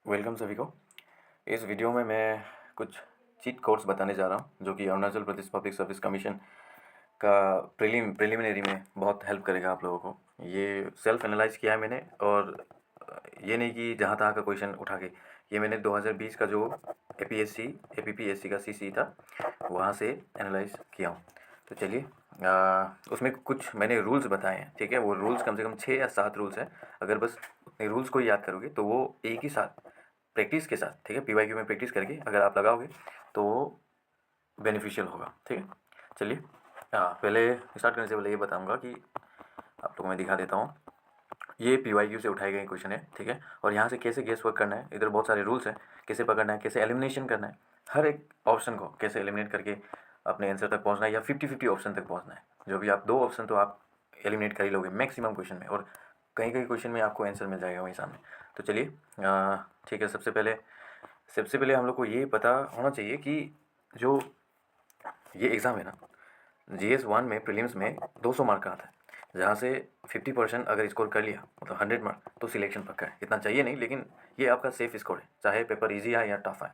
Welcome सभी को। इस वीडियो में मैं कुछ चीट कोड्स बताने जा रहा हूँ जो कि Arunachal Pradesh public service commission का प्रिलिमिनरी में बहुत हेल्प करेगा आप लोगों को। ये सेल्फ एनालाइज किया है मैंने, और ये नहीं कि जहाँ तहाँ का क्वेश्चन उठा के, ये मैंने 2020 का जो एपीपीएससी का सीसी था वहाँ से एनालाइज किया हूँ। तो चलिए, उसमें कुछ मैंने रूल्स बताए हैं, ठीक है। वो रूल्स कम से कम 6 या 7 रूल्स हैं। अगर बस उतने रूल्स को याद करोगे तो वो एक ही साथ प्रैक्टिस के साथ, ठीक है, पीवाईक्यू में प्रैक्टिस करके अगर आप लगाओगे तो वो बेनिफिशियल होगा, ठीक है। चलिए, पहले स्टार्ट करने से पहले ये बताऊंगा कि आप लोगों को मैं दिखा देता हूँ। ये पीवाईक्यू से उठाए गए क्वेश्चन है, ठीक है। और यहाँ से कैसे गेस वर्क करना है, इधर बहुत सारे रूल्स हैं, कैसे पकड़ना है, कैसे एलिमिनेशन करना है, हर एक ऑप्शन को कैसे एलिमिनेट करके अपने आंसर तक पहुँचना है या 50-50 ऑप्शन तक पहुँचना है। जो भी आप 2 ऑप्शन तो आप एलिमिनेट कर ही लोगे मैक्सिमम क्वेश्चन में, और कहीं कहीं क्वेश्चन में आपको आंसर मिल जाएगा वहीं सामने। तो चलिए, ठीक है। सबसे पहले हम लोग को ये पता होना चाहिए कि जो ये एग्ज़ाम है ना, GS1 में प्रीलिम्स में 200 मार्क का आता है, जहाँ से 50% अगर स्कोर कर लिया मतलब 100 मार्क तो सिलेक्शन पक्का है। इतना चाहिए नहीं, लेकिन ये आपका सेफ स्कोर है, चाहे पेपर इजी आए या टफ आए।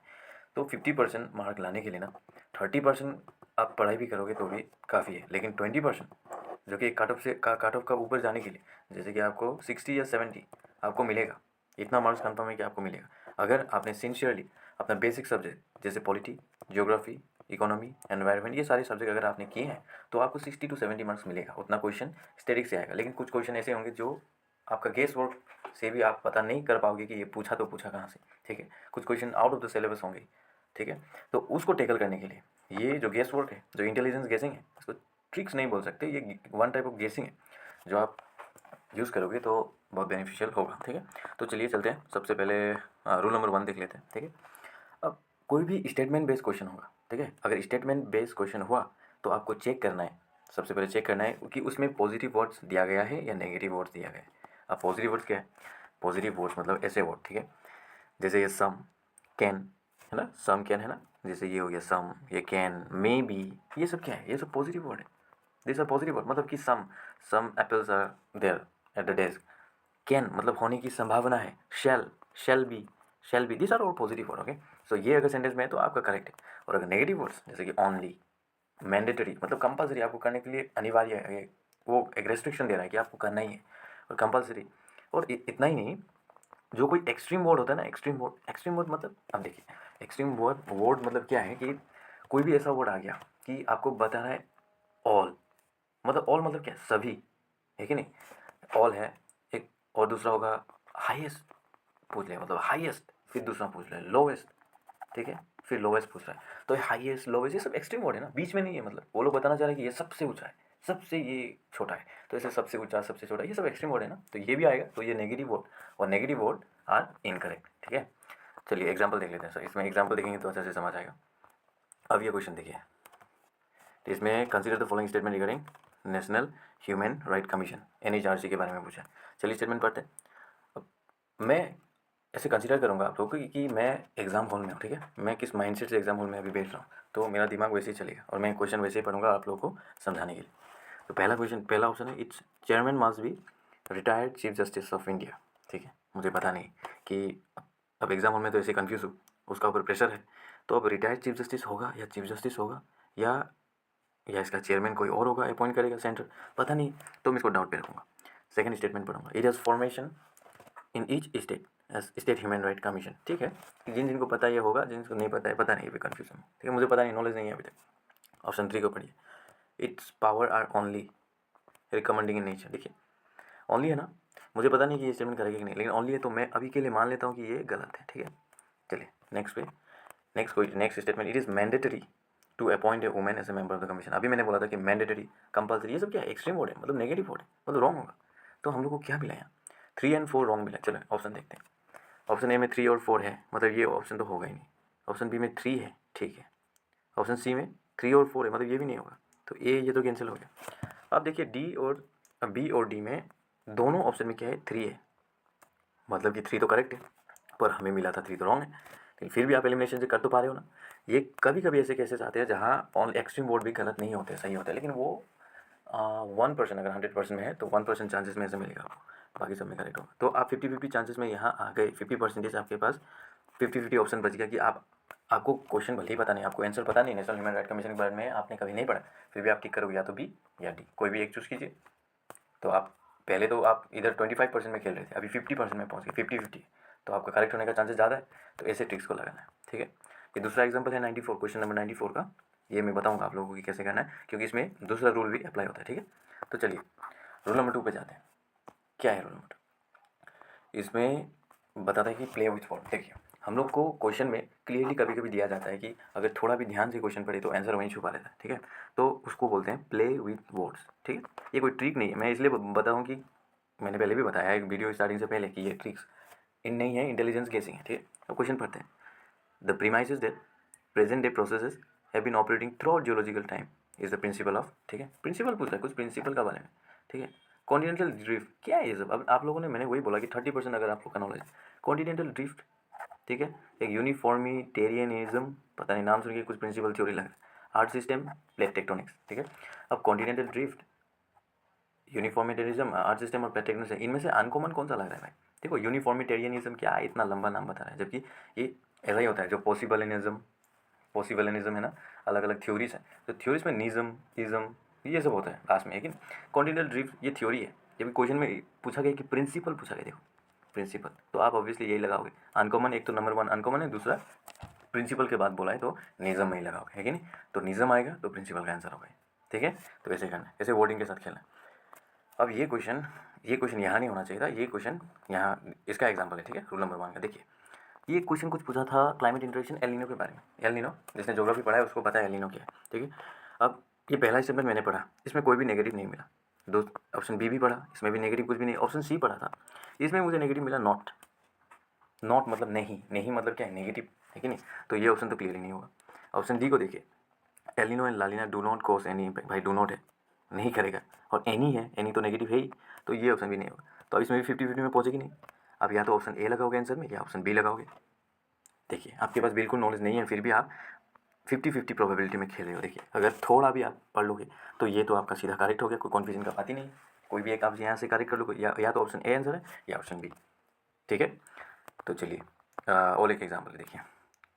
तो 50% मार्क लाने के लिए ना 30% आप पढ़ाई भी करोगे तो भी काफ़ी है, लेकिन 20% जो कि कट ऑफ का ऊपर जाने के लिए, जैसे कि आपको 60 या 70 आपको मिलेगा, इतना मार्क्स कन्फर्म है कि आपको मिलेगा अगर आपने सिंसियरली अपना बेसिक सब्जेक्ट जैसे पॉलिटी, ज्योग्राफी, इकोनॉमी, एनवायरनमेंट, ये सारे सब्जेक्ट अगर आपने किए हैं तो आपको 60 to 70 मार्क्स मिलेगा। उतना क्वेश्चन स्टैटिक से आएगा, लेकिन कुछ क्वेश्चन ऐसे होंगे जो आपका गेस वर्क से भी आप पता नहीं कर पाओगे कि ये पूछा तो पूछा कहाँ से, ठीक है। कुछ question out of the syllabus होंगे, ठीक है। तो उसको टैकल करने के लिए ये जो गेस वर्क है, जो इंटेलिजेंस गेसिंग है, इसको ट्रिक्स नहीं बोल सकते, ये वन टाइप ऑफ गेसिंग है जो आप यूज़ करोगे तो बहुत बेनिफिशियल होगा, ठीक है। तो चलिए चलते हैं। सबसे पहले रूल नंबर 1 देख लेते हैं, ठीक है। अब कोई भी स्टेटमेंट बेस्ड क्वेश्चन होगा, ठीक है। अगर स्टेटमेंट बेस्ड क्वेश्चन हुआ तो आपको चेक करना है, सबसे पहले चेक करना है कि उसमें पॉजिटिव वर्ड्स दिया गया है या नेगेटिव वर्ड्स दिया गया है। अब पॉजिटिव वर्ड्स क्या है? पॉजिटिव वर्ड्स मतलब ऐसे वर्ड, ठीक है, जैसे ये सम, कैन, है ना, सम कैन है ना, जैसे ये हो गया सम, ये कैन, मे बी, ये सब क्या है? ये सब पॉजिटिव वर्ड है। दिस आर पॉजिटिव वर्ड, मतलब कि some apples are there at the desk. Can मतलब होने की संभावना है। Shall be, this are all positive word, okay. So ये अगर सेंटेंस में है तो आपका करेक्ट है। और अगर नेगेटिव वर्ड्स जैसे कि ओनली, मैंडेटरी मतलब कंपलसरी, आपको करने के लिए अनिवार्य है, वो एक रेस्ट्रिक्शन दे रहा है कि आपको करना ही है, और कंपलसरी। और इतना ही नहीं, जो कोई एक्सट्रीम वर्ड होता है ना, एक्सट्रीम वर्ड मतलब, अब देखिए, एक्सट्रीम वर्ड मतलब क्या है कि कोई भी ऐसा वर्ड आ गया कि आपको बता रहा है ऑल, मतलब ऑल मतलब क्या है? सभी, है कि नहीं। ऑल है एक, और दूसरा होगा हाईएस्ट, पूछ लिया मतलब हाईएस्ट, फिर दूसरा पूछ रहा है लोवेस्ट, ठीक है, फिर लोवेस्ट पूछ रहा है। तो हाईएस्ट, लोवेस्ट, ये सब एक्सट्रीम वर्ड है ना, बीच में नहीं है। मतलब वो लोग बताना चाह रहे हैं कि ये सबसे ऊंचा है, सबसे ये छोटा है, तो ऐसे सबसे ऊंचा, सबसे छोटा, ये सब एक्सट्रीम वर्ड है ना, तो ये भी आएगा। तो ये नेगेटिव वर्ड, और नेगेटिव वर्ड आर इनकरेक्ट, ठीक है। चलिए एग्जाम्पल देख लेते हैं सर, इसमें एग्जाम्पल देखेंगे तो अच्छे से समझ आएगा। अब ये क्वेश्चन देखिए, तो इसमें consider the following statement regarding national human right commission, NHRC के बारे में पूछा है। चलिए स्टेटमेंट पढ़ते हैं। अब मैं ऐसे कंसीडर करूँगा आप लोगों को कि मैं एग्ज़ाम हॉल में हूँ, ठीक है, मैं किस माइंडसेट से एग्ज़ाम हॉल में अभी बैठ रहा हूँ, तो मेरा दिमाग वैसे ही चलेगा और मैं क्वेश्चन वैसे ही पढ़ूंगा आप लोगों को समझाने के लिए। तो पहला ऑप्शन है, it's chairman must be retired chief justice of India, ठीक है। मुझे पता नहीं कि अब एग्ज़ाम हॉल में तो ऐसे कन्फ्यूज़ हूँ, उसका ऊपर प्रेशर है, तो अब रिटायर्ड चीफ जस्टिस होगा या चीफ जस्टिस होगा या इसका चेयरमैन कोई और होगा, अपॉइंट करेगा सेंटर, पता नहीं, तो मैं इसको डाउट पे रखूँगा। सेकंड स्टेटमेंट पढ़ूंगा, it has formation in each state as state human right commission, ठीक है। जिनको पता ये होगा, जिनको नहीं पता है पता नहीं, ये भी कन्फ्यूजन, ठीक है, मुझे पता नहीं, नॉलेज नहीं है अभी तक। ऑप्शन 3 को पढ़िए, its power are only recommending in nature, देखिए ओनली है ना, मुझे पता नहीं कि ये स्टेटमेंट करेगा कि नहीं, लेकिन ओनली है तो मैं अभी के लिए मान लेता हूँ कि ये गलत है, ठीक है। चलिए next statement, it is mandatory to appoint a women as a member of the commission. अभी मैंने बोला था कि मैंडेटरी, कंपलसरी, ये सब क्या एक्सट्रीम वर्ड है, मतलब नेगेटिव वर्ड है, मतलब रॉन्ग होगा। तो हम लोग को क्या मिला यहाँ? 3 और 4 रॉन्ग मिला। चलो ऑप्शन देखते हैं। ऑप्शन ए में 3 और 4 है, मतलब ये ऑप्शन तो होगा ही नहीं। ऑप्शन बी में 3 है, ठीक है। ऑप्शन सी में 3 और 4 है, मतलब ये भी नहीं होगा, तो ये तो कैंसिल हो गया। अब देखिए बी और डी में दोनों ऑप्शन में क्या है? 3 है, मतलब कि 3 तो करेक्ट है, पर हमें मिला था 3 तो रॉन्ग है। लेकिन फिर भी आप एलिमिनेशन से कर तो पा रहे हो ना। ये कभी कभी ऐसे केसेस आते हैं जहाँ ऑन एक्सट्रीम बोर्ड भी गलत नहीं होते, सही होते हैं, लेकिन वो 1%, अगर 100% में है तो 1% चांसेस में ऐसे मिलेगा आपको। बाकी सब में करेक्ट होगा। तो आप 50-50 चांसेस में यहाँ आ गए, 50% आपके पास 50-50 ऑप्शन बच गया कि आपको क्वेश्चन भले ही पता नहीं, आपको आंसर पता नहीं, नेशनल ह्यूमन राइट कमीशन के बारे में आपने कभी नहीं पढ़ा, फिर भी आप टिक करोगे या तो बी या डी, कोई भी एक चूज़ कीजिए। तो आप पहले तो आप इधर 25% में खेल रहे थे, अभी 50% में पहुँच गए, 50-50, तो आपका करेक्ट होने का चांसेस ज़्यादा है। तो ऐसे ट्रिक्स को लगाना है, ठीक है। ये दूसरा एग्जाम्पल है 94, क्वेश्चन नंबर 94 का। ये मैं बताऊँगा आप लोगों को कि कैसे करना है, क्योंकि इसमें दूसरा रूल भी अप्लाई होता है, ठीक है। तो चलिए रूल नंबर 2 पे जाते हैं। क्या है रूल नंबर 2? इसमें बताता है कि प्ले विथ वर्ड। देखिए हम लोग को क्वेश्चन में क्लियरली कभी कभी दिया जाता है कि अगर थोड़ा भी ध्यान से क्वेश्चन पढ़े तो आंसर वहीं छुपा रहता है, ठीक है। तो उसको बोलते हैं प्ले विथ वर्ड्स, ठीक है। ये कोई ट्रिक नहीं है, मैं इसलिए बताऊँ कि मैंने पहले भी बताया एक वीडियो स्टार्टिंग से पहले कि ये ट्रिक्स इन नहीं है, इंटेलिजेंस गेसिंग है, ठीक है। अब क्वेश्चन पढ़ते हैं। The premise is that present day processes have been operating throughout geological time is the principle of, ठीक है। प्रिंसिपल पूछ रहा है कुछ प्रिंसिपल का बारे में, ठीक है। कॉन्टिनेंटल ड्रिफ्ट क्या है ये सब? अब आप लोगों ने, मैंने वही बोला कि 30% अगर आप लोग का नॉलेज, कॉन्टिनेंटल ड्रिफ्ट, ठीक है। एक यूनिफॉर्मिटेरियनिज्म, पता नहीं नाम सुन के कुछ प्रिंसिपल थ्योरी लग रहा है। आर्ट सिस्टम, प्लेट टेक्टोनिक्स, ठीक है। अब कॉन्टिनेंटल ड्रिफ्ट, यूनिफॉर्मिटेरिज्म, आर्ट सिस्टम और प्लेट टेक्टोनिक्स, इनमें से अनकॉमन कौन सा लग रहा है भाई? देखो यूनिफॉर्मिटेरियनिज्म क्या है, इतना लंबा नाम बता रहा है, जबकि ये ऐसा ही होता है। जो पॉसिबलिज्म है ना, अलग अलग थ्योरीज हैं, तो थ्योरीज में निज़म, इज़म, ये सब होता है लास्ट में। लेकिन कॉन्टिनेंटल ड्रिफ्ट ये थ्योरी है। जब क्वेश्चन में पूछा गया कि प्रिंसिपल पूछा गया, देखो प्रिंसिपल, तो आप ऑब्वियसली यही लगाओगे। अनकॉमन, एक तो नंबर 1 अनकॉमन है, दूसरा प्रिंसिपल के बाद बोला है तो निज़म में ही लगाओगे, है कि नहीं। तो निज़म आएगा तो प्रिंसिपल का आंसर होगा, ठीक है। तो ऐसे करना है, ऐसे वर्डिंग के साथ खेलना है। अब ये क्वेश्चन यहाँ नहीं होना चाहिए था, ये क्वेश्चन यहाँ, इसका एग्जाम्पल है, ठीक है। रूल नंबर 1 का देखिए, ये क्वेश्चन कुछ पूछा था क्लाइमेट इंटरेक्शन एल नीनो के बारे में। एल नीनो, जिसने ज्योग्राफी पढ़ा है उसको पता है एल नीनो क्या है, ठीक है। अब ये पहला स्टेटमेंट मैंने पढ़ा, इसमें कोई भी नेगेटिव नहीं मिला। दो ऑप्शन बी भी पढ़ा, इसमें भी नेगेटिव कुछ भी नहीं। ऑप्शन सी पढ़ा था, इसमें मुझे नेगेटिव मिला नॉट। नॉट मतलब नहीं, नहीं मतलब क्या है, नेगेटिव, है कि नहीं। तो ये ऑप्शन तो क्लियर ही नहीं होगा। ऑप्शन डी को देखिए, El Nino and la nina do not cause any impact, भाई डू नॉट है, नहीं करेगा। और एनी है, एनी तो नेगेटिव है ही, तो ये ऑप्शन भी नहीं होगा। तो अब इसमें भी 50-50 में पहुँचेगी नहीं। अब या तो ऑप्शन ए लगाओगे आंसर में, या ऑप्शन बी लगाओगे। देखिए आपके पास बिल्कुल नॉलेज नहीं है, फिर भी आप 50-50 प्रोबेबिलिटी में खेल रहे हो। देखिए अगर थोड़ा भी आप पढ़ लोगे तो ये तो आपका सीधा करेक्ट हो गया, कोई कन्फ्यूजन का बात ही नहीं। कोई भी एक आप यहाँ से करेक्ट कर लोगे, या तो ऑप्शन ए आंसर है या ऑप्शन बी, ठीक है। तो चलिए और एक एग्जाम्पल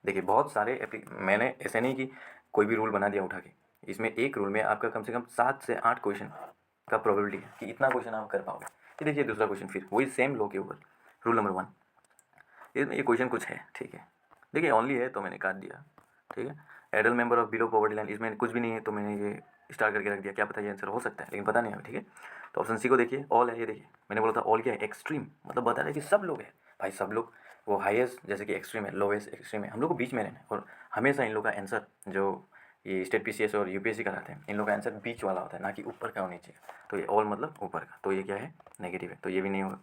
देखिए बहुत सारे मैंने ऐसे नहीं कि कोई भी रूल बना दिया उठा के। इसमें एक रूल में आपका कम से कम 7 से 8 क्वेश्चन का प्रोबेबिलिटी है कि इतना क्वेश्चन आप कर पाओगे। ये देखिए दूसरा क्वेश्चन, फिर वही सेम लो के ऊपर, रूल नंबर 1। इसमें ये क्वेश्चन कुछ है, ठीक है। देखिए ओनली है तो मैंने काट दिया, ठीक है। Adult member of below poverty line, इसमें कुछ भी नहीं है तो मैंने ये स्टार करके रख दिया। क्या पता ये आंसर हो सकता है, लेकिन पता नहीं है, ठीक है। तो ऑप्शन सी को देखिए, ऑल है। ये देखिए मैंने बोला था ऑल क्या है, एक्सट्रीम, मतलब बता रहा है कि सब लोग हैं भाई, सब लोग। वो हाईएस्ट जैसे कि एक्सट्रीम है, लोवेस्ट एक्सट्रीम है, हम लोग को बीच में रहना है। और हमेशा इन लोग का आंसर, जो ये स्टेट पीसीएस और यूपीएससी कराते हैं, इन लोग का आंसर बीच वाला होता है, ना कि ऊपर का और नीचे का। तो ये ऑल मतलब ऊपर का, तो ये क्या है, नेगेटिव है, तो ये भी नहीं होगा।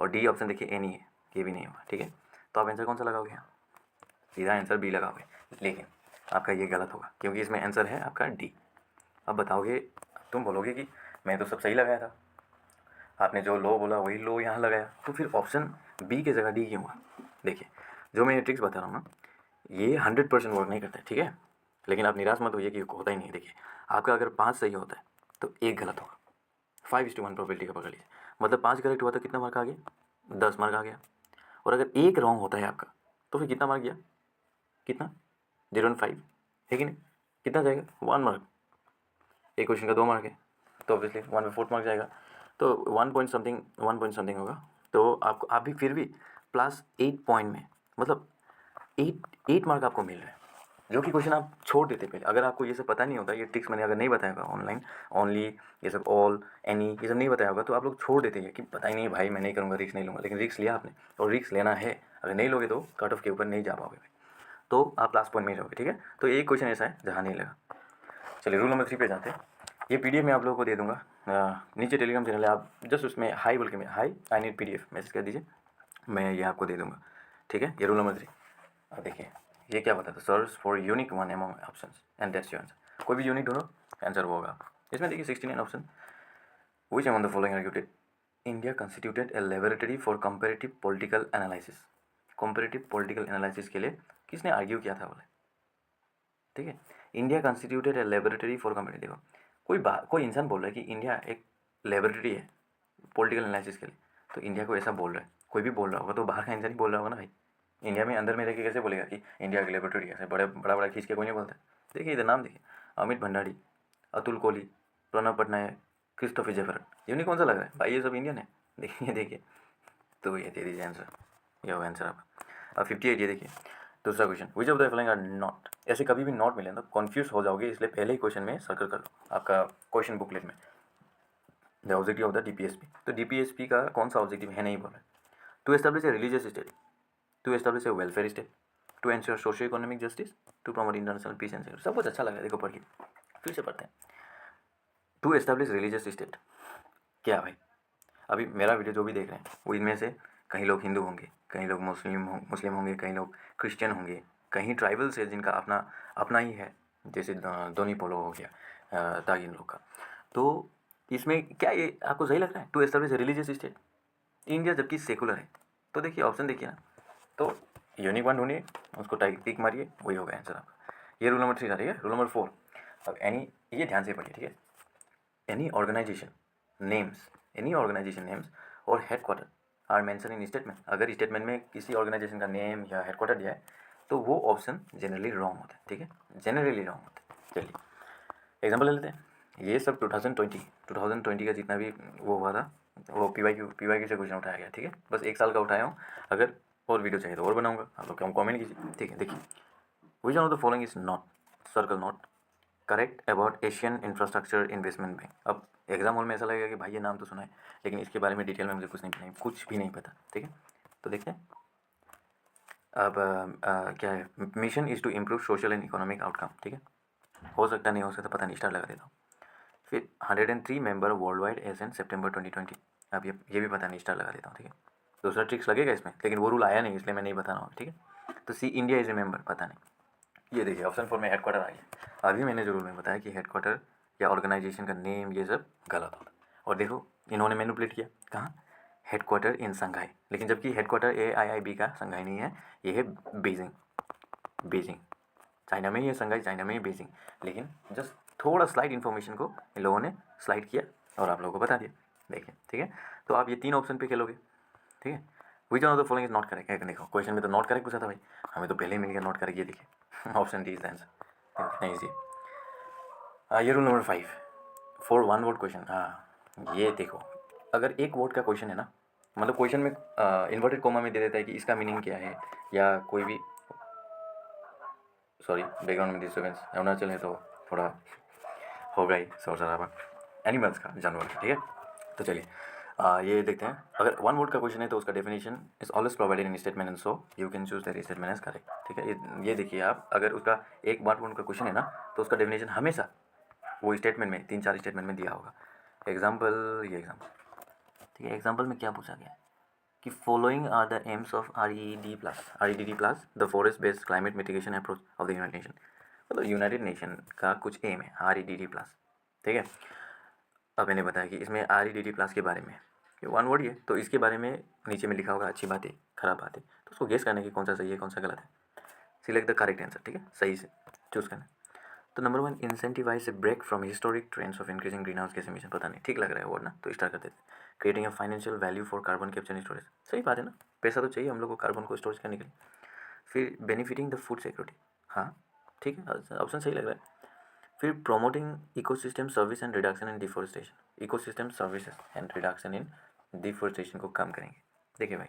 और डी ऑप्शन देखिए ए नहीं है, ये भी नहीं होगा, ठीक है। तो आप आंसर कौन सा लगाओगे यहाँ? सीधा आंसर बी लगाओगे, लेकिन आपका ये गलत होगा क्योंकि इसमें आंसर है आपका डी। अब बताओगे, तुम बोलोगे कि मैं तो सब सही लगाया था, आपने जो लो बोला वही लो यहाँ लगाया, तो फिर ऑप्शन बी की जगह डी क्यों हुआ? देखिए जो मैं ये ट्रिक्स बता रहा हूँ ना, ये 100% वर्क नहीं करता है, ठीक है। लेकिन आप निराश मत होइए कि होता ही नहीं। देखिए आपका अगर 5 सही होता है तो एक गलत होगा, 5:1 प्रोबेबिलिटी का पकड़ लीजिए। मतलब 5 करेक्ट हुआ तो कितना मार्क आ गया? 10 मार्क आ गया। और अगर एक रॉन्ग होता है आपका तो फिर कितना मार्क गया? कितना? 0.5, है कि नहीं? कितना जाएगा? 1 मार्क। एक क्वेश्चन का 2 मार्क है तो ऑब्वियसली 1/4 मार्क जाएगा, तो 1 पॉइंट समथिंग होगा। तो आपको, आप भी फिर भी +8 पॉइंट में, मतलब 8 मार्क आपको मिल रहा है, जो कि क्वेश्चन आप छोड़ देते पहले। अगर आपको ये सब पता नहीं होता, ये ट्रिक्स मैंने अगर नहीं बताया होगा ऑनलाइन, ओनली ये सब ऑल एनी ये सब नहीं बताया होगा, तो आप लोग छोड़ देते हैं कि पता ही नहीं भाई, मैं नहीं करूँगा, रिस्क नहीं लूँगा। लेकिन रिस्क लिया आपने, और रिस्क लेना है, अगर नहीं लोगे तो कट ऑफ के ऊपर नहीं जा पाओगे, तो आप लास्ट पॉइंट में ही रहोगे, ठीक है। तो एक क्वेश्चन ऐसा है जहाँ नहीं लगा। चलिए रूल नंबर 3 पे जाते हैं। ये पीडीएफ मैं आप लोगों को दे दूँगा, नीचे टेलीग्राम चैनल है, आप जस्ट उसमें हाई बोल के, मैं high I need PDF message कर दीजिए, मैं ये आपको दे दूँगा, ठीक है। ये रूल नंबर 3। अब देखिए ये क्या बताता है, search for unique one among options and that's your answer. कोई भी यूनिक ढूंढो, आंसर वो होगा। इसमें देखिए 69 option, which among the following argued India constituted a laboratory for comparative political analysis. Comparative political analysis के लिए किसने आर्ग्यू किया था बोले, ठीक है। India constituted a laboratory for comparative, देखो कोई इंसान बोल रहा है कि इंडिया एक लेबोरेटरी है पॉलिटिकल एनालिसिस के लिए, तो इंडिया को ऐसा बोल रहा है, कोई भी बोल रहा होगा तो बाहर का इंसान ही बोल रहा होगा ना भाई। इंडिया में अंदर में रह के कैसे बोलेगा कि इंडिया की लेबोरेटरी ऐसे बड़ा खींच के कोई नहीं बोलता। देखिए इधर नाम देखिए, अमित भंडारी, अतुल कोहली, प्रणब पटनायक, क्रिस्टोफर जेफरन, यूनिक कौन सा लग रहा है भाई, ये सब इंडियन है। देखिए तो ये दे दीजिए आंसर, ये होगा आंसर आपका। अब 58 ये देखिए, दूसरा question, which of the following are not. ऐसे कभी भी नॉट मिले तो कन्फ्यूज हो जाओगे, इसलिए पहले ही क्वेश्चन में सर्कल कर लो आपका क्वेश्चन बुकलेट में। The objective of the DPSP, तो डीपीएसपी का कौन सा ऑब्जेक्टिव है नहीं बोल रहा है। To establish a religious state, to establish a welfare state, to ensure socio economic justice, to promote international peace and security. सब कुछ अच्छा लगा देखो पढ़ के, फिर से पढ़ते हैं। टू एस्टैब्लिश रिलीजियस स्टेट क्या भाई, अभी मेरा वीडियो जो भी देख रहे हैं वो इनमें से कहीं लोग हिंदू होंगे, कहीं लोग मुस्लिम होंगे, कहीं लोग क्रिश्चियन होंगे, कहीं ट्राइबल्स है जिनका अपना अपना ही है, जैसे दोनी पोलो हो गया तागिन लोग का। तो इसमें क्या ये आपको सही लग रहा है to establish religious state India जबकि सेकुलर है। तो देखिए ऑप्शन देखिए ना, तो यूनिक वन ढूंढिए, उसको टिक मारिए, वही होगा आंसर आपका। ये रूल नंबर 3 था, ठीक है। रूल नंबर 4, अब एनी, ये ध्यान से पढ़िए, ठीक है। एनी ऑर्गेनाइजेशन नेम्स और headquarter are mention in statement. अगर स्टेटमेंट में किसी ऑर्गेनाइजेशन का नेम या हेडक्वार्टर दिया है तो वो ऑप्शन जनरली रॉन्ग होता है, ठीक है, जनरली रॉन्ग होता है। चलिए एग्जांपल ले लेते हैं, ये सब 2020 का जितना भी वो हुआ था वो पीवाईक्यू से क्वेश्चन उठाया गया, ठीक है। बस 1 साल का उठाया हूँ, अगर और वीडियो चाहिए तो और बनाऊंगा, आप लोग कमेंट कीजिए, ठीक है। देखिए, which one of the following is not, circle not, correct about Asian infrastructure investment bank. अब एग्जाम हॉल में ऐसा लगेगा कि भाई ये नाम तो सुना है, लेकिन इसके बारे में डिटेल में मुझे कुछ भी नहीं पता, ठीक है। तो देखते हैं अब क्या है, mission is to improve social and economic outcome, ठीक है। हो सकता नहीं हो सकता पता नहीं, स्टार लगा देता हूँ। फिर 103 member world wide as an September 2020, अब ये भी पता नहीं, स्टार लगा देता हूँ, ठीक है। दूसरा ट्रिक्स लगेगा इसमें, लेकिन वो रूल आया नहीं इसलिए मैं नहीं बता रहा हूँ, ठीक है। तो सी इंडिया इज ए मेंबर, पता नहीं। ये देखिए ऑप्शन 4 में हेडक्वार्टर आ गया। अभी मैंने जो रूल में बताया कि हेडक्वार्टर या ऑर्गेनाइजेशन का नेम ये सब गलत होता है, और देखो इन्होंने मैनिपुलेट किया, कहाँ, हेडक्वार्टर इन संघाई, लेकिन जबकि हेडक्वार्टर AIIB का संघाई नहीं है, ये है बीजिंग चाइना में ही है, संघाई चाइना में ही, बीजिंग। लेकिन जस्ट थोड़ा स्लाइड इन्फॉर्मेशन को इन लोगों ने स्लाइड किया और आप लोगों को बता दिया, देखिए, ठीक है। तो आप ये 3 ऑप्शन पे खेलोगे, ठीक है। Which one of the following is not correct, देखो क्वेश्चन में तो नॉट करेक्ट पूछा था भाई, हमें तो पहले ही मिल गया नॉट करेक्ट, ये देखिए ऑप्शन डी इज आंसर, नहीं जी। ये rule number 5 for 1 word question, हाँ ये देखो, अगर 1 वर्ड का क्वेश्चन है ना, मतलब क्वेश्चन में इन्वर्टेड कोमा में दे देता है कि इसका मीनिंग क्या है, या कोई भी, सॉरी बैकग्राउंड में डिस्टर्बेंस, अरुणाचल है तो थोड़ा होगा ही शोर शराबा, एनिमल्स का, जानवर का, ठीक है। तो चलिए ये देखते हैं, अगर 1 वर्ड का क्वेश्चन है तो उसका definition is always provided in statement and so you can choose that statement as correct, ठीक है। ये देखिए आप, अगर उसका 1 वर्ड का क्वेश्चन है ना तो उसका डेफिनेशन हमेशा वो स्टेटमेंट में 3-4 स्टेटमेंट में दिया होगा। एग्जाम्पल, ये एग्जाम्पल, ठीक है। एग्जाम्पल में क्या पूछा गया है कि following are the aims of REDD+, the forest based climate mitigation approach of the United Nation. मतलब यूनाइटेड नेशन का कुछ एम है REDD+, ठीक है। अब मैंने बताया कि इसमें REDD+ के बारे में, ये 1 वर्ड ही है, तो इसके बारे में नीचे में लिखा होगा अच्छी बातें, खराब बातें, तो उसको गेस करने की कौन सा सही है कौन सा गलत है, सिलेक्ट द करेक्ट आंसर, ठीक है, सही से चूज़ करना। तो number 1, incentivise a break from historic trends of increasing green house gas emission, पता नहीं ठीक लग रहा है वर्ड ना, तो स्टार्ट करते थे। Creating a financial value for carbon capture and storage, सही बात है ना, पैसा तो चाहिए हम लोग को कार्बन को स्टोरेज करने के लिए। फिर बेनिफिटिंग द फूड सिक्योरिटी, हाँ ठीक है, ऑप्शन सही लग रहा है। फिर promoting ecosystem service and reduction in deforestation, ecosystem services and reduction in deforestation को कम करेंगे। देखिए भाई,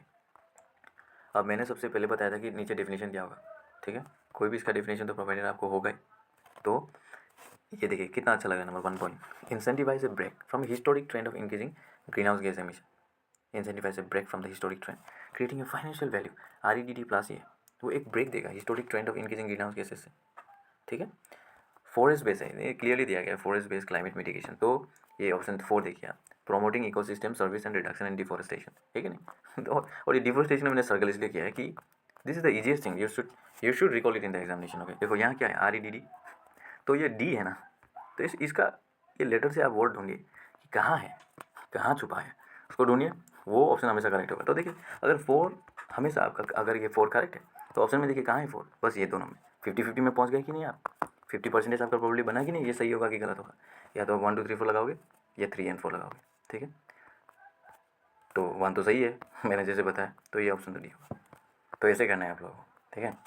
अब मैंने सबसे पहले बताया था कि नीचे डेफिनेशन क्या होगा, ठीक है, कोई भी इसका डेफिनेशन तो प्रोवाइडेड आपको होगा ही। तो ये देखिए कितना अच्छा लगा number 1 point, incentivise a break from historic trend of increasing green house gas emission, incentivise a break from the historic trend, creating a financial value, REDD+, ये वो एक ब्रेक देगा historic trend of increasing green house gases से, ठीक है। Forest base है, ये clearly दिया गया है, फॉरेस्ट बेस्ड क्लाइमेट मिटिगेशन, तो ये ऑप्शन 4 देखिए आप, promoting ecosystem service and reduction in deforestation, ठीक है नहीं। तो और ये डिफोरेस्टेशन मैंने सर्कल इसलिए किया है कि this is the easiest thing, you should recall it in the examination, okay. देखो यहाँ क्या है REDD, तो ये डी है ना, तो इसका ये लेटर से आप वर्ड ढूंढिए कि कहाँ है, कहाँ छुपा है, उसको ढूंढिए, वो ऑप्शन हमेशा करेक्ट होगा। तो देखिए अगर 4 हमेशा आपका, अगर ये 4 करेक्ट है तो ऑप्शन में देखिए कहाँ है 4, बस ये दोनों में 50-50 में पहुँच गए कि नहीं आप, 50% आपका प्रोबेबिलिटी बना कि नहीं, ये सही होगा कि गलत होगा, या तो 1 2 3 4 लगाओगे या 3 और 4 लगाओगे, ठीक है। तो 1 तो सही है मैंने जैसे बताया, तो ये ऑप्शन तो डी होगा। तो ऐसे करना है आप लोगों को, ठीक है।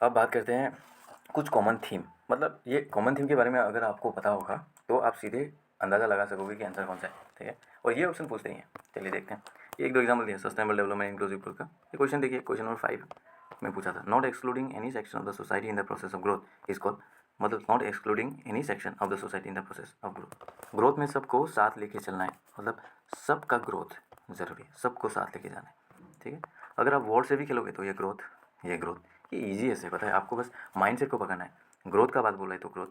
अब बात करते हैं कुछ कॉमन थीम, मतलब ये कॉमन थीम के बारे में अगर आपको पता होगा तो आप सीधे अंदाज़ा लगा सकोगे कि आंसर कौन सा है, ठीक है। और ये ऑप्शन पूछते ही हैं, चलिए देखते हैं। एक दो एग्जाम्पल दिए, सस्टेनेबल डेवलपमेंट इंक्लूसिव ग्रोथ का। ये क्वेश्चन देखिए, क्वेश्चन नंबर 5 में पूछा था, not excluding any section of the society in the process of growth is called, मतलब not excluding any section of the society in the process of growth. Growth में सबको साथ लेके चलना है, मतलब सबका ग्रोथ ज़रूरी है, सबको साथ लेके जाना है, ठीक है। अगर आप वर्ड से भी खेलोगे तो ये ग्रोथ, ये ग्रोथ, ये ईजी है, पता है आपको, बस माइंड सेट को पकड़ना है। ग्रोथ का बात बोल रहा है तो ग्रोथ,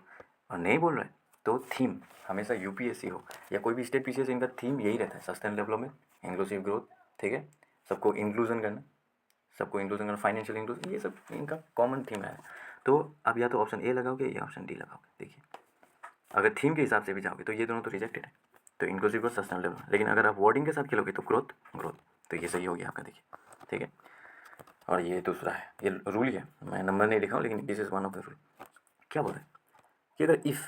और नहीं बोल रहा है तो थीम। हमेशा यूपीएससी हो या कोई भी स्टेट पीसीएस, इनका थीम यही रहता है, सस्टेनेबल डेवलपमेंट, इंक्लूसिव ग्रोथ, ठीक है। सबको इंक्लूजन करना, सबको इंक्लूजन करना, फाइनेंशियल इंक्लूजन, ये सब इनका कॉमन थीम है। तो अब या तो ऑप्शन ए लगाओगे या ऑप्शन डी लगाओगे। देखिए, अगर थीम के हिसाब से भी जाओगे तो ये दोनों तो रिजेक्टेड है, तो इंक्लूसिव ग्रोथ, सस्टेनेबल डेवलपमेंट। लेकिन अगर आप वर्डिंग के साथ खेलोगे तो ग्रोथ ग्रोथ, तो ये सही हो गया आपका, देखिए, ठीक है। और ये दूसरा है, ये रूल ही है, मैं नंबर नहीं लिखा हूँ लेकिन this is one of the rule. क्या बोल रहे हैं कि अगर इफ़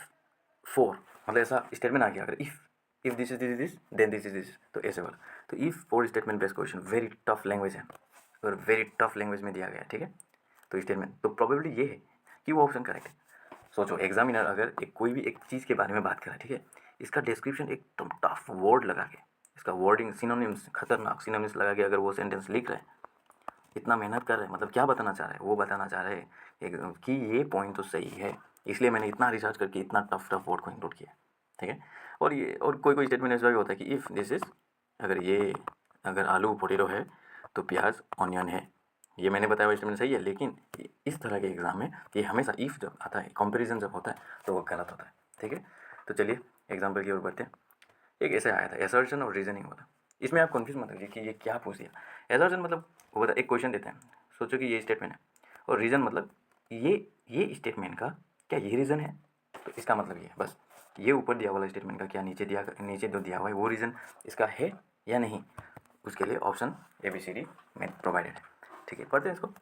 फोर, मतलब ऐसा स्टेटमेंट आ गया, अगर if this is this then this is this, तो ऐसे वाला। तो if for statement based question very tough language है, और वेरी टफ लैंग्वेज में दिया गया है, ठीक है। तो स्टेटमेंट, तो प्रोबेबिलिटी ये है कि वो ऑप्शन करेक्ट है। सोचो, एग्जामिनर अगर कोई भी एक चीज़ के बारे में बात कर रहा है, ठीक है, इसका डिस्क्रिप्शन एकदम टफ वर्ड लगा के, इसका वर्डिंग सिनोनिम्स, खतरनाक सिनोनिम्स लगा के अगर वो सेंटेंस लिख रहे हैं, इतना मेहनत कर रहे हैं, मतलब क्या बताना चाह रहे हैं, वो बताना चाह रहे हैं कि ये पॉइंट तो सही है, इसलिए मैंने इतना रिसर्च करके इतना टफ वर्ड को इंक्लूड किया, ठीक है। और ये, और कोई कोई स्टेटमेंट ऐसा भी होता है कि इफ़ दिस इज़, अगर आलू पोटेटो है तो प्याज ऑनियन है। ये मैंने बताया हुआ स्टेटमेंट सही है, लेकिन इस तरह के एग्जाम में ये हमेशा इफ़ जब आता है, कंपैरिजन जब होता है, तो वो गलत होता है, ठीक है। तो चलिए एग्जाम्पल की ओर बढ़ते हैं। एक ऐसे आया था, एसर्शन और रीजनिंग होता। इसमें आप कन्फ्यूज मत होइए कि ये क्या पूछ दिया। एसर्शन मतलब वो बता, एक क्वेश्चन देते हैं, सोचो कि ये स्टेटमेंट है, और रीज़न मतलब ये स्टेटमेंट का क्या ये रीज़न है, तो इसका मतलब ये है, बस ये ऊपर दिया वाला स्टेटमेंट का क्या नीचे जो दिया हुआ है वो रीज़न इसका है या नहीं, उसके लिए ऑप्शन ABCD में प्रोवाइडेड है, ठीक है। पढ़ते हैं इसको।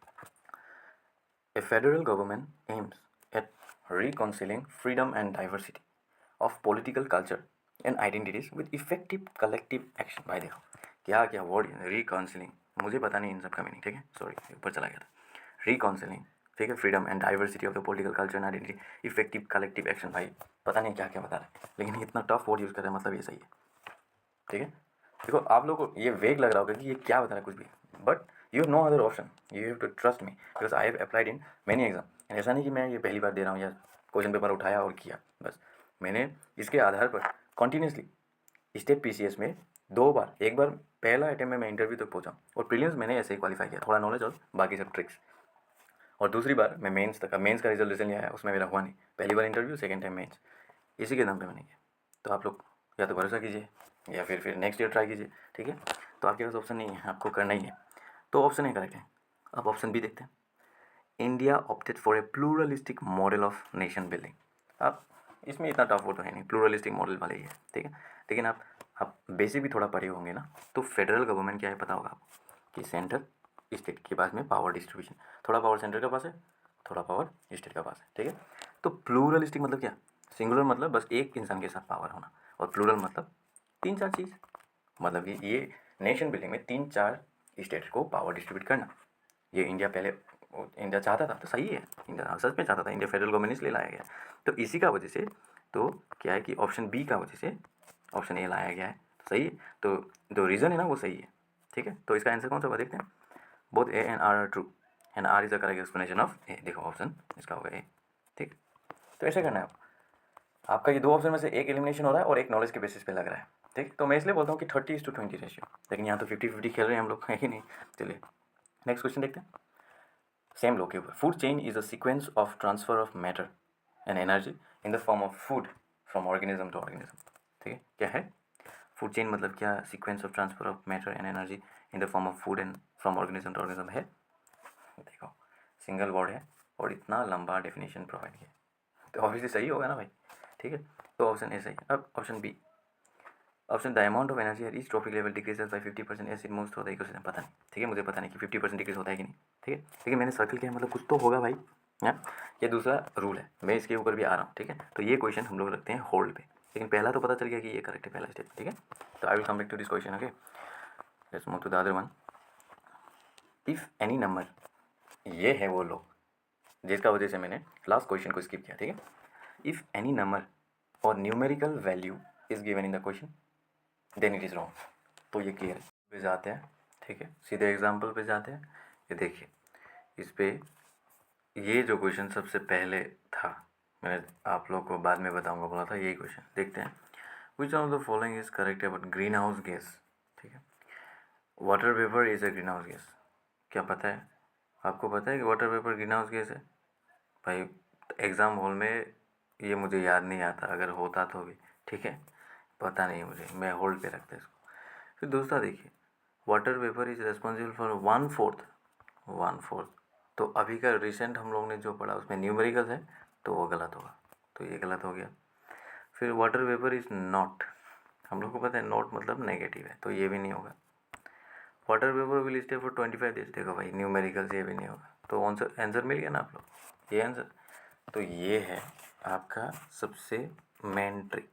A federal government aims at reconciling freedom and diversity of political culture and identities with effective collective action। भाई देखो क्या क्या वर्ड, रिकाउंसिलिंग, मुझे पता नहीं इन सब का मीनिंग, ठीक है, सॉरी ऊपर चला गया था। रिकाउंसिलिंग, ठीक है, freedom and diversity of the political culture and identity, effective collective action, भाई पता नहीं क्या क्या बता रहे हैं, लेकिन इतना टफ वर्ड यूज़ कर रहे हैं, मतलब ये सही है, ठीक है। देखो आप लोगों को ये वेग लग रहा होगा कि ये क्या बता रहा है कुछ भी, but you have no other option, you have to trust me because I have applied in many exam. ऐसा नहीं कि मैं ये पहली बार दे रहा हूँ या क्वेश्चन पेपर उठाया और किया, बस मैंने इसके आधार पर कॉन्टीन्यूसली स्टेट पीसीएस में 2 बार, एक बार पहला अटेम्प्ट में मैं इंटरव्यू तक पहुँचा, और प्रीलिम्स मैंने ऐसे ही क्वालिफाई किया, थोड़ा नॉलेज और बाकी सब ट्रिक्स। और दूसरी बार मैं मेंस तक, मेंस का रिजल्ट रिसेंटली आया, उसमें मेरा हुआ नहीं, पहली बार इंटरव्यू, सेकंड टाइम मेंस, इसी के दम पे मैंने किया। तो आप लोग या तो भरोसा कीजिए या फिर नेक्स्ट ईयर ट्राई कीजिए, ठीक है। तो आपके पास ऑप्शन नहीं है, आपको करना ही है, तो ऑप्शन ए करेक्ट है। अब ऑप्शन बी देखते हैं। India opted for a pluralistic model of nation building. अब इसमें इतना टफ वो तो है नहीं, प्लूरलिस्टिक मॉडल वाले ही है, ठीक है। लेकिन आप बेसिक भी थोड़ा पढ़े होंगे ना, तो फेडरल गवर्नमेंट क्या है पता होगा आपको कि सेंटर स्टेट के पास में पावर डिस्ट्रीब्यूशन, थोड़ा पावर सेंटर के पास है, थोड़ा पावर स्टेट के पास है, ठीक है। तो प्लूरलिस्टिक मतलब क्या, सिंगुलर मतलब बस एक इंसान के साथ पावर होना, और प्लूरल मतलब 3-4 चीज़, मतलब कि ये नेशन बिल्डिंग में 3-4 स्टेट को पावर डिस्ट्रीब्यूट करना, ये इंडिया पहले इंडिया चाहता था, तो सही है, इंडिया सच में चाहता था, इंडिया फेडरल गवर्नमेंट इसलिए लाया गया। तो इसी का वजह से तो क्या है कि ऑप्शन बी का वजह से ऑप्शन ए लाया गया है, तो सही है। तो जो रीज़न है ना वो सही है, ठीक है। तो इसका आंसर कौन सा होगा देखते हैं। Both A and R true and R is the correct explanation of A. देखो ऑप्शन इसका होगा ए, ठीक। तो ऐसे करना है आपका ये 2 ऑप्शन में से एक एलिमिनेशन हो रहा है और एक नॉलेज के बेसिस पे लग रहा है, ठीक। तो मैं इसलिए बोलता हूँ कि 30:20 रेशियो, लेकिन यहाँ तो 50-50 खेल रहे हैं हम लोग, है कि नहीं। चलिए नेक्स्ट क्वेश्चन देखते हैं, सेम लो के ऊपर। Food chain is a sequence of transfer of matter and energy in the form of food from organism to organism, ठीक है। क्या है फूड चेन, मतलब क्या, sequence of transfer of matter and energy in the form of food and from organism to organism है। देखो single word है और इतना लंबा डेफिनेशन प्रोवाइड किया, तो ऑब्वियसली सही होगा ना भाई, ठीक है। तो ऑप्शन ए सही। अब option B, option the amount of energy at each trophic level decreases by 50% as it moves through the ecosystem. पता नहीं, ठीक है, मुझे पता नहीं कि 50% डिक्रीज होता है कि नहीं, ठीक है, लेकिन मैंने सर्कल किया, मतलब कुछ तो होगा भाई, है। ये दूसरा रूल है, मैं इसके ऊपर भी आ रहा हूँ, ठीक है। तो ये क्वेश्चन हम लोग रखते हैं होल्ड पे, लेकिन पहला तो पता चल गया कि ये करेक्ट है, पहला स्टेप, ठीक है। तो I will come back to this question, okay. Let's move to the other one. If any number, ये है वो लोग जिसका वजह से मैंने लास्ट क्वेश्चन को स्किप किया, ठीक है। इफ़ एनी नंबर और numerical value is given in the question then it is wrong. तो ये क्लियर है। पे जाते हैं, ठीक है, सीधे एग्जाम्पल पे जाते हैं। ये देखिए, इस पे ये जो क्वेश्चन सबसे पहले था, मैंने आप लोग को बाद में बताऊंगा बोला था, यही क्वेश्चन देखते हैं। विच of the following is correct about green house gas, ठीक है। Water vapour is a green house gas. क्या पता है आपको? पता है कि water vapour green house gas है? भाई एग्ज़ाम हॉल में ये मुझे याद नहीं आता, अगर होता तो भी, ठीक है, पता नहीं मुझे, मैं होल्ड पे रखता इसको। फिर दूसरा देखिए, water vapour is responsible for 1/4। तो अभी का रिसेंट हम लोग ने जो पढ़ा उसमें न्यूमेरिकल है, तो वो गलत होगा, तो ये गलत हो गया। फिर वाटर वेपर इज़ नॉट, हम लोग को पता है नॉट मतलब नेगेटिव है, तो ये भी नहीं होगा। Water vapour will stay for 25 days, देखो भाई न्यूमेरिकल से ये भी नहीं होगा। तो आंसर मिल गया ना आप लोग, ये आंसर। तो ये है आपका सबसे मेन ट्रिक,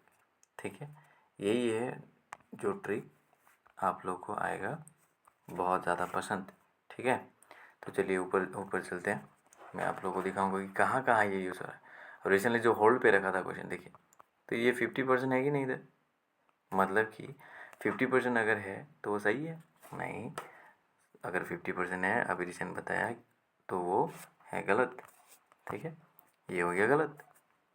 ठीक है। यही है जो ट्रिक आप लोग को आएगा बहुत ज़्यादा पसंद, ठीक है। तो चलिए ऊपर ऊपर चलते हैं, मैं आप लोगों को दिखाऊंगा कि कहाँ कहाँ ये यूज़ हो रहा है। और रिसेंटली जो होल्ड पे रखा था क्वेश्चन देखिए, तो ये 50% है कि नहीं इधर, मतलब कि 50% अगर है तो वो सही है, नहीं अगर 50% है अभी रिसेंट बताया तो वो है गलत, ठीक है। ये हो गया गलत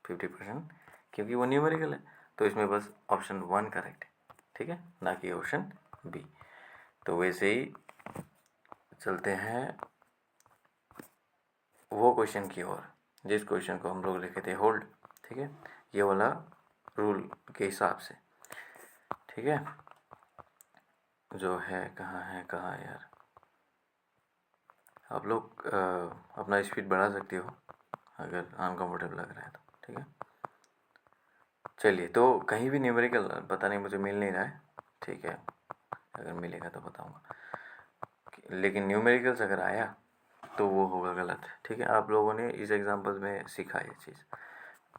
50%, क्योंकि वो न्यूमेरिकल है। तो इसमें बस ऑप्शन 1 करेक्ट है, ठीक है, ना कि ऑप्शन बी। तो वैसे ही चलते हैं वो क्वेश्चन की ओर जिस क्वेश्चन को हम लोग लिखे थे होल्ड, ठीक है, ये वाला रूल के हिसाब से, ठीक है। जो है कहाँ है यार, आप लोग अपना स्पीड बढ़ा सकते हो अगर अनकम्फर्टेबल लग रहा है तो, ठीक है। चलिए, तो कहीं भी न्यूमेरिकल पता नहीं मुझे मिल नहीं रहा है, ठीक है, अगर मिलेगा तो बताऊंगा, लेकिन न्यूमेरिकल्स अगर आया तो वो होगा गलत, ठीक है। आप लोगों ने इस एग्जांपल में सीखा ये चीज़।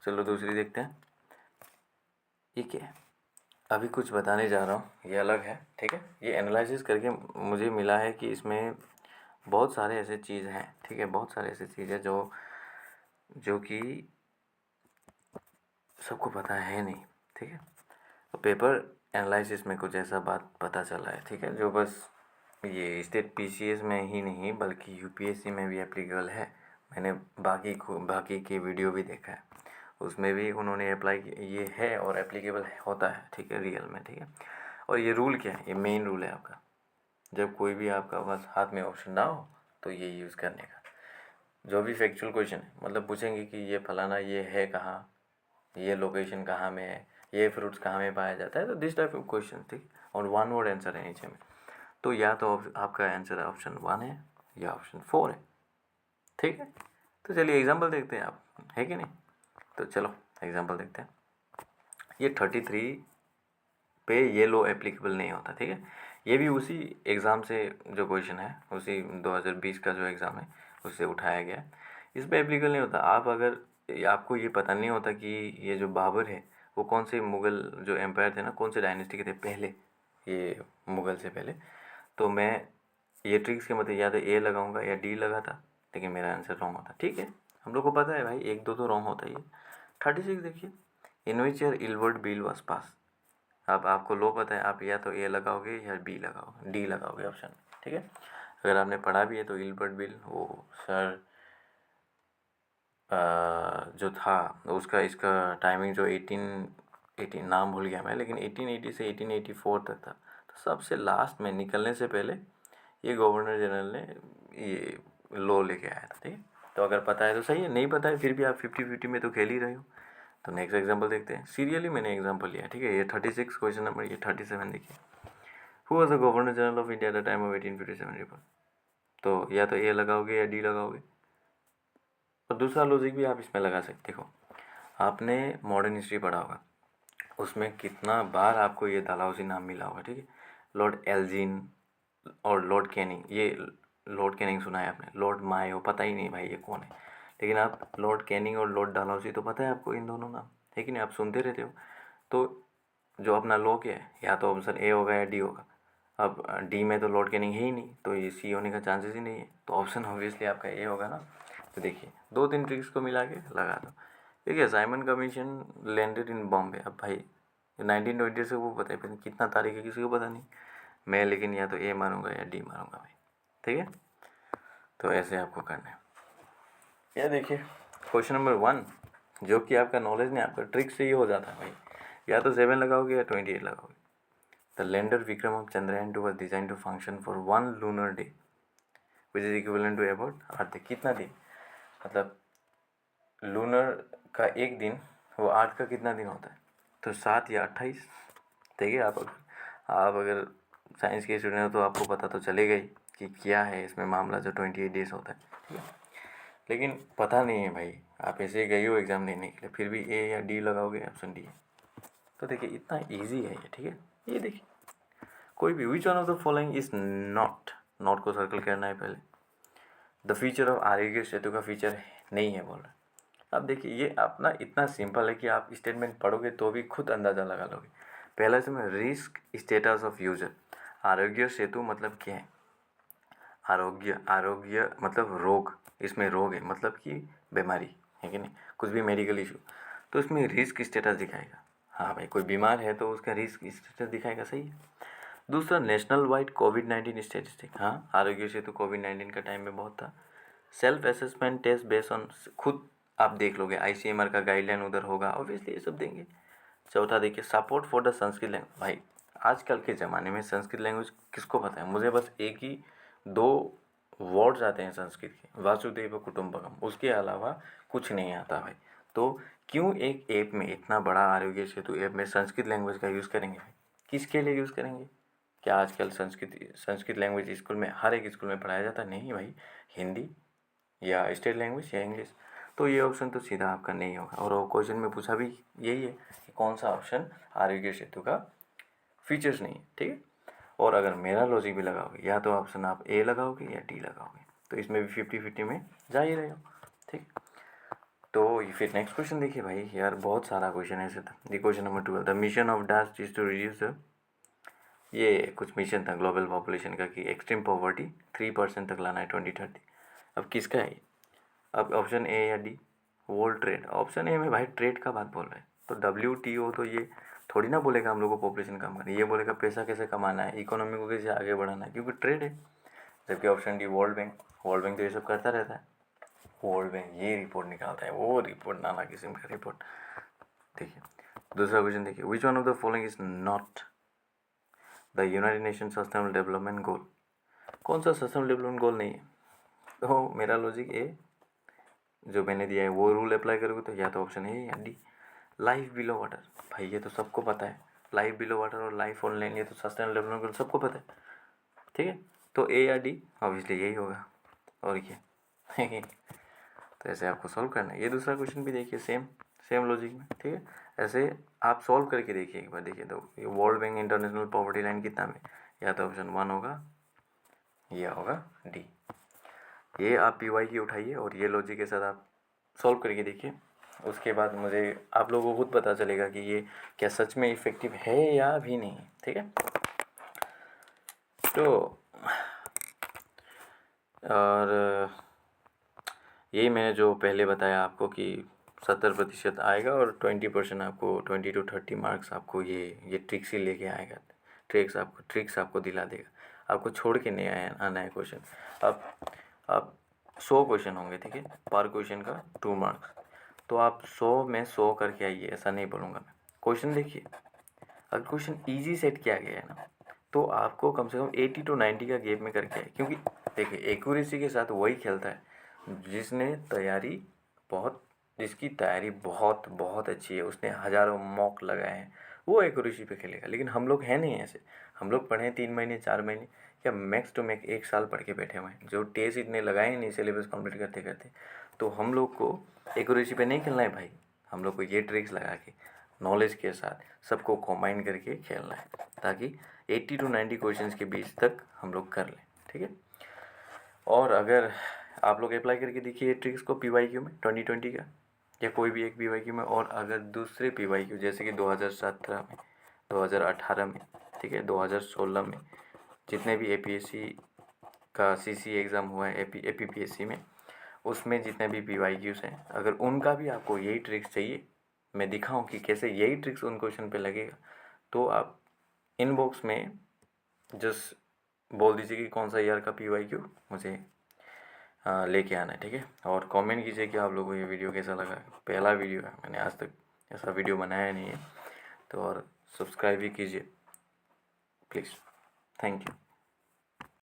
चलो दूसरी देखते हैं, ये क्या है। अभी कुछ बताने जा रहा हूँ, ये अलग है, ठीक है। ये एनालिसिस करके मुझे मिला है कि इसमें बहुत सारे ऐसे चीज़ हैं, ठीक है, बहुत सारे ऐसे चीज़ है जो कि सबको पता है नहीं, ठीक है। तो पेपर एनालिसिस में कुछ ऐसा बात पता चला है, ठीक है, जो बस ये स्टेट पीसीएस में ही नहीं बल्कि यूपीएससी में भी एप्लीकेबल है। मैंने बाकी की वीडियो भी देखा है, उसमें भी उन्होंने अप्लाई ये है और एप्लीकेबल होता है, ठीक है, रियल में, ठीक है। और ये रूल क्या है, ये मेन रूल है आपका, जब कोई भी आपका बस हाथ में ऑप्शन ना हो तो ये यूज़ करने का। जो भी फैक्चुअल क्वेश्चन है, मतलब पूछेंगे कि ये फलाना ये है कहाँ, ये लोकेशन कहाँ में है, ये फ्रूट्स कहाँ में पाया जाता है, तो दिस टाइप ऑफ क्वेश्चन, ठीक। और 1 वर्ड आंसर है नीचे में, तो या तो आपका आंसर ऑप्शन 1 है या ऑप्शन 4 है, ठीक है। तो चलिए एग्जांपल देखते हैं, आप है कि नहीं। तो चलो एग्जांपल देखते हैं। ये 33 पे ये लो एप्लीकेबल नहीं होता, ठीक है। ये भी उसी एग्ज़ाम से जो क्वेश्चन है, उसी 2020 का जो एग्ज़ाम है उससे उठाया गया है। इस पर एप्लीकेबल नहीं होता। आप अगर आपको ये पता नहीं होता कि ये जो बाबर है वो कौन से मुग़ल जो एम्पायर थे ना, कौन से डायनेस्टी के थे पहले, ये मुग़ल से पहले, तो मैं ये ट्रिक्स के मतलब या तो ए लगाऊंगा या डी लगाता, लेकिन मेरा आंसर रॉन्ग होता, ठीक है। हम लोग को पता है भाई, 1-2 तो रॉन्ग होता ही है। 36 देखिए, in which year Ilbert bill was pass. अब आपको लो पता है, आप या तो ए लगाओगे या बी लगाओगे, डी लगाओगे ऑप्शन, ठीक है। अगर आपने पढ़ा भी है तो इलबर्ट बिल वो सर जो था उसका इसका टाइमिंग जो 18 नाम भूल गया मैं, लेकिन 1880 से 1884 तक था। तो सबसे लास्ट में निकलने से पहले ये गवर्नर जनरल ने ये लॉ लेके आया था, ठीक है। तो अगर पता है तो सही है, नहीं पता है फिर भी आप 50-50 में तो खेल ही रहे हो। तो नेक्स्ट एग्जांपल देखते हैं, सीरियली मैंने एग्जांपल लिया, ठीक है। ये 36 क्वेश्चन नंबर, ये 37 देखिए। Who was the governor general of India at the time of 1857 report. तो या तो ए लगाओगे या डी लगाओगे। और दूसरा लॉजिक भी आप इसमें लगा सकते हो, आपने मॉडर्न हिस्ट्री पढ़ा होगा, उसमें कितना बार आपको ये डलहौजी नाम मिला होगा, ठीक है। लॉर्ड एल्जिन और लॉर्ड कैनिंग, ये लॉर्ड कैनिंग सुना है आपने, लॉर्ड मायो पता ही नहीं भाई ये कौन है, लेकिन आप लॉर्ड कैनिंग और लॉर्ड डलहौजी तो पता है आपको, इन दोनों नाम है कि नहीं, आप सुनते रहते हो। तो जो अपना लॉ क्या है, या तो ऑप्शन ए होगा या डी होगा। अब डी में तो लोड गेनिंग है ही नहीं, तो ये सी होने का चांसेस ही नहीं है, तो ऑप्शन ऑब्वियसली आपका ए होगा ना। तो देखिए 2-3 ट्रिक्स को मिला के लगा दो। देखिए Simon commission landed in Bombay. अब भाई 1920 से वो पता है, फिर कितना तारीख है किसी को पता नहीं, मैं लेकिन या तो ए मारूंगा या डी मारूंगा भाई, ठीक है। तो ऐसे आपको करना है। ये देखिए क्वेश्चन नंबर 1, जो कि आपका नॉलेज नहीं, आपका ट्रिक से ही हो जाता है भाई, या तो 7 लगाओगे या 28 लगाओगे। The lander Vikram of Chandrayaan-2 was designed to function for 1 lunar day which is equivalent to about अर्थ। कितना दिन, मतलब लूनर का एक दिन वो 8 का कितना दिन होता है, तो 7 या 28। देखिए आप अगर साइंस के स्टूडेंट हो तो आपको पता तो चलेगा ही कि क्या है इसमें मामला, जो 28 डेज होता है, ठीक है। लेकिन पता नहीं है भाई, आप ऐसे ही गए हो एग्ज़ाम देने के लिए, फिर भी ए या डी लगाओगे, ऑप्शन डी है। तो देखिए इतना ईजी है ये, ठीक है। ये देखिए कोई भी, which one of the following is not, not को सर्कल करना है पहले। The feature of Aarogya Setu का फीचर नहीं है बोल रहे। अब देखिए ये अपना इतना सिंपल है कि आप स्टेटमेंट पढ़ोगे तो भी खुद अंदाज़ा लगा लोगे। पहला इसमें risk status of user, Aarogya Setu मतलब क्या है, आरोग्य मतलब रोग, इसमें रोग है मतलब कि बीमारी है कि नहीं, कुछ भी मेडिकल इशू, तो इसमें रिस्क स्टेटस दिखाएगा। हाँ भाई कोई बीमार है तो उसका रिस्क स्टेटस दिखाएगा, सही है। दूसरा नेशनल वाइड कोविड-19 स्टेटिस्टिक, हाँ आरोग्य सेतु कोविड-19 का टाइम में बहुत था। Self assessment test based on, खुद आप देख लोगे, ICMR का गाइडलाइन उधर होगा ऑब्वियसली, ये सब देंगे। चौथा देखिए support for the Sanskrit language. भाई आजकल के ज़माने में संस्कृत लैंग्वेज किसको पता है, मुझे बस एक ही 2 वर्ड्स आते हैं संस्कृत के, वासुदेव कुटुंबकम, उसके अलावा कुछ नहीं आता भाई। तो क्यों एक ऐप में, इतना बड़ा आरोग्य सेतु ऐप में संस्कृत लैंग्वेज का यूज़ करेंगे भाई, किसके लिए यूज़ करेंगे? क्या आजकल संस्कृत लैंग्वेज स्कूल में, हर एक स्कूल में पढ़ाया जाता नहीं भाई, हिंदी या स्टेट लैंग्वेज या इंग्लिश। तो ये ऑप्शन तो सीधा आपका नहीं होगा। और वो क्वेश्चन में पूछा भी यही है कि कौन सा ऑप्शन आरोग्य सेतु का फीचर्स नहीं है, ठीक है। और अगर मेरा लॉजिक भी लगाओगे, या तो ऑप्शन आप ए लगाओगे या डी लगाओगे, तो इसमें भी 50-50 में जा ही रहे हो, ठीक। तो ये फिर नेक्स्ट क्वेश्चन देखिए भाई, यार बहुत सारा क्वेश्चन है ऐसे था। Question number 12, the mission of dash is to reduce the, ये कुछ मिशन था ग्लोबल पॉपुलेशन का कि एक्सट्रीम पॉवर्टी 3% तक लाना है 2030। अब किसका है ये? अब ऑप्शन ए या D, world trade. Option A में भाई ट्रेड का बात बोल रहे हैं, तो WTO तो ये थोड़ी ना बोलेगा हम लोग को पॉपुलेशन कम करनी, ये बोलेगा पैसा कैसे कमाना है, इकोनॉमी को कैसे आगे बढ़ाना है, क्योंकि ट्रेड है। जबकि option D world bank, world bank तो ये सब करता रहता है, वर्ल्ड बैंक ये रिपोर्ट निकालता है, वो रिपोर्ट नाना किस्म का रिपोर्ट। देखिए दूसरा क्वेश्चन देखिए, which one of the following is not the United nation sustainable development goal. कौन सा सस्टेनेबल डेवलपमेंट गोल नहीं है? तो मेरा लॉजिक ए जो मैंने दिया है वो रूल अप्लाई करोगे, तो या तो ऑप्शन ए या डी, लाइफ बिलो वाटर। भाई ये तो सबको पता है, लाइफ बिलो वाटर और लाइफ ऑन लैंड, ये तो सस्टेनेबल डेवलपमेंट गोल सबको पता है, ठीक है। तो ए या डी ऑब्वियसली यही होगा, और क्या तो ऐसे आपको सॉल्व करना है। ये दूसरा क्वेश्चन भी देखिए सेम लॉजिक में, ठीक है। ऐसे आप सॉल्व करके देखिए एक बार, देखिए तो ये world bank international poverty line कितना में, या तो ऑप्शन 1 होगा या होगा डी। ये आप PY की उठाइए और ये लॉजिक के साथ आप सॉल्व करके देखिए, उसके बाद मुझे आप लोगों को खुद पता चलेगा कि ये क्या सच में इफ़ेक्टिव है या भी नहीं, ठीक है। तो और यही मैंने जो पहले बताया आपको कि 70% आएगा और 20% आपको 20 to 30 मार्क्स आपको ये ट्रिक्स ही लेके आएगा, ट्रिक्स आपको दिला देगा, आपको छोड़ के नहीं आना है क्वेश्चन। अब 100 क्वेश्चन होंगे, ठीक है, पर क्वेश्चन का 2 मार्क्स, तो आप 100 में 100 करके आइए, ऐसा नहीं बोलूँगा मैं। क्वेश्चन देखिए, अगर क्वेश्चन ईजी सेट किया गया है ना, तो आपको कम से कम 80 to 90 का गैप में करके आए, क्योंकि देखिए एक्यूरेसी के साथ वही खेलता है जिसकी तैयारी बहुत बहुत अच्छी है, उसने हज़ारों मॉक लगाए हैं, वो एक्यूरेसी पे खेलेगा। लेकिन हम लोग हैं नहीं ऐसे, हम लोग पढ़े 3 महीने 4 महीने या मैक्स टू मैक्स 1 साल पढ़ के बैठे हुए हैं, जो टेस्ट इतने लगाए नहीं सिलेबस कंप्लीट करते करते। तो हम लोग को एक्यूरेसी पे नहीं खेलना है भाई, हम लोग को ये ट्रिक्स लगा के नॉलेज के साथ सबको कॉम्बाइन करके खेलना है, ताकि 80 to 90 क्वेश्चंस के बीच तक हम लोग कर लें, ठीक है। और अगर आप लोग अप्लाई करके देखिए ट्रिक्स को PYQ में 2020 का, या कोई भी एक PYQ में, और अगर दूसरे PYQ जैसे कि 2017 में, 2018 में, ठीक है, 2016 में, जितने भी APSC का CC एग्ज़ाम हुआ है APPSC में, उसमें जितने भी PYQs हैं, अगर उनका भी आपको यही ट्रिक्स चाहिए, मैं दिखाऊं कि कैसे यही ट्रिक्स उन क्वेश्चन पे लगेगा, तो आप इनबॉक्स में जस्ट बोल दीजिए कि कौन सा ईयर का PYQ मुझे लेके आना है, ठीक है। और कमेंट कीजिए कि आप लोगों को ये वीडियो कैसा लगा। पहला वीडियो है, मैंने आज तक ऐसा वीडियो बनाया नहीं है, तो और सब्सक्राइब भी कीजिए प्लीज़। Thank you.